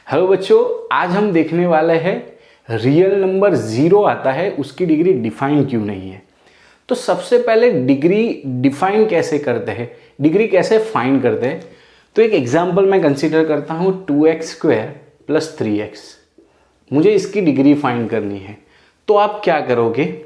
Hello बच्चों, आज हम देखने वाले हैं रियल नंबर जीरो आता है उसकी डिग्री डिफाइन क्यों नहीं है। तो सबसे पहले डिग्री डिफाइन कैसे करते हैं, डिग्री कैसे फाइंड करते हैं। तो एक एग्जांपल मैं कंसीडर करता हूँ 2x² + 3x। मुझे इसकी डिग्री फाइंड करनी है। तो आप क्या करोगे,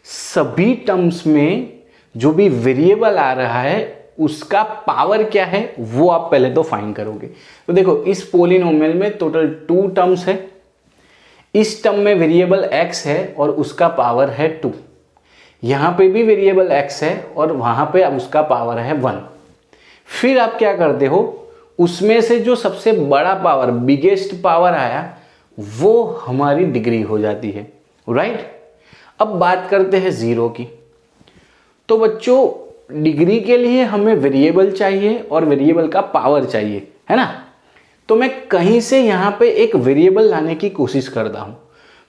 सभी टर्म्स में जो भी वेरिएबल आ रहा है उसका पावर क्या है वो आप पहले तो फाइंड करोगे। तो देखो, इस पोलिनोमियल में टोटल 2 टर्म्स है। इस टर्म में वेरिएबल x है और उसका पावर है 2। यहां पे भी वेरिएबल x है और वहां पे उसका पावर है 1। फिर आप क्या करते हो, उसमें से जो सबसे बड़ा पावर, बिगेस्ट पावर आया, वो हमारी डिग्री हो जाती है, राइट। अब बात करते हैं जीरो की। तो बच्चों, डिग्री के लिए हमें वेरिएबल चाहिए और वेरिएबल का पावर चाहिए, है ना। तो मैं कहीं से यहां पे एक वेरिएबल लाने की कोशिश करता हूं।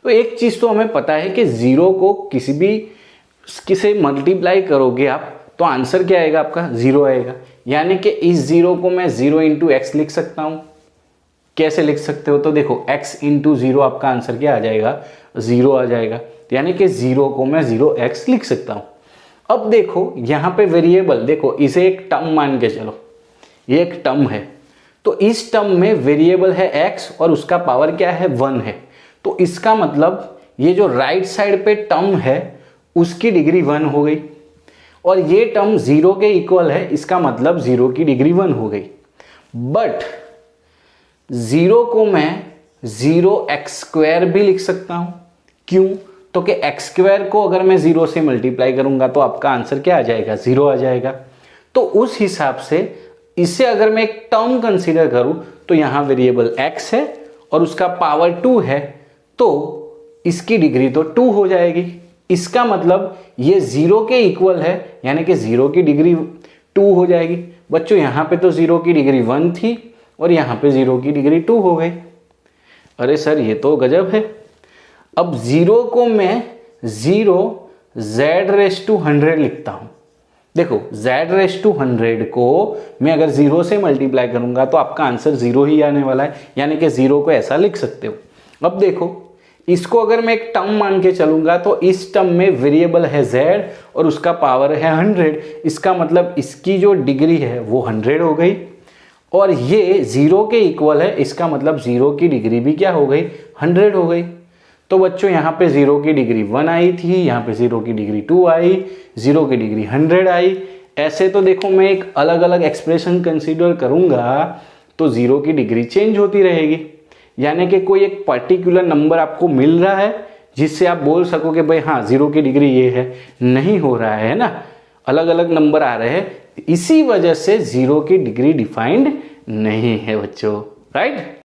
तो एक चीज तो हमें पता है कि जीरो को किसी मल्टीप्लाई करोगे आप तो आंसर क्या आएगा, आपका जीरो आएगा। यानी कि इस जीरो को मैं 0 × x लिख सकता हूं। कैसे लिख सकते हो, तो देखो x × 0 आपका आंसर क्या आ जाएगा, 0 आ जाएगा। यानी कि जीरो को मैं 0x लिख सकता हूं। अब देखो यहां पे वेरिएबल, देखो इसे एक टर्म मान के चलो, ये एक टर्म है। तो इस टर्म में वेरिएबल है x और उसका पावर क्या है, 1 है। तो इसका मतलब ये जो राइट साइड पे टर्म है उसकी डिग्री 1 हो गई और ये टर्म 0 के इक्वल है, इसका मतलब 0 की डिग्री 1 हो गई। बट 0 को मैं 0x² भी लिख सकता हूं। क्यों, तो कि x² को अगर मैं 0 से मल्टीप्लाई करूंगा तो आपका आंसर क्या आ जाएगा, 0 आ जाएगा। तो उस हिसाब से इसे अगर मैं एक टर्म कंसीडर करूं तो यहां वेरिएबल x है और उसका पावर 2 है, तो इसकी डिग्री तो 2 हो जाएगी। इसका मतलब ये 0 के इक्वल है, यानी कि 0 की डिग्री 2 हो जाएगी। बच्चों, यहां पे तो 0 की डिग्री 1 थी और यहां पे 0 की डिग्री 2 हो गई। अरे सर, ये तो गजब है। अब 0 को मैं 0z⁻100 लिखता हूं। देखो, z⁻100 को मैं अगर 0 से मल्टीप्लाई करूंगा तो आपका आंसर 0 ही आने वाला है। यानी कि 0 को ऐसा लिख सकते हो। अब देखो, इसको अगर मैं एक टर्म मान के चलूंगा तो इस टर्म में वेरिएबल है z और उसका पावर है 100। इसका मतलब इसकी जो डिग्री है वो 100 हो गई और ये 0 के इक्वल है। इसका मतलब 0 की डिग्री भी क्या हो गई, 100 हो गई। तो बच्चों, यहाँ पे 0 की डिग्री 1 आई थी, यहाँ पे 0 की डिग्री 2 आई, 0 की डिग्री 100 आई। ऐसे तो देखो, मैं एक अलग अलग एक्सप्रेशन कंसीडर करूंगा तो 0 की डिग्री चेंज होती रहेगी। यानी कि कोई एक पर्टिकुलर नंबर आपको मिल रहा है जिससे आप बोल सको कि भाई हाँ, 0 की डिग्री ये है, नहीं हो रहा है ना। अलग अलग नंबर आ रहे हैं, इसी वजह से 0 की डिग्री डिफाइंड नहीं है बच्चों, राइट।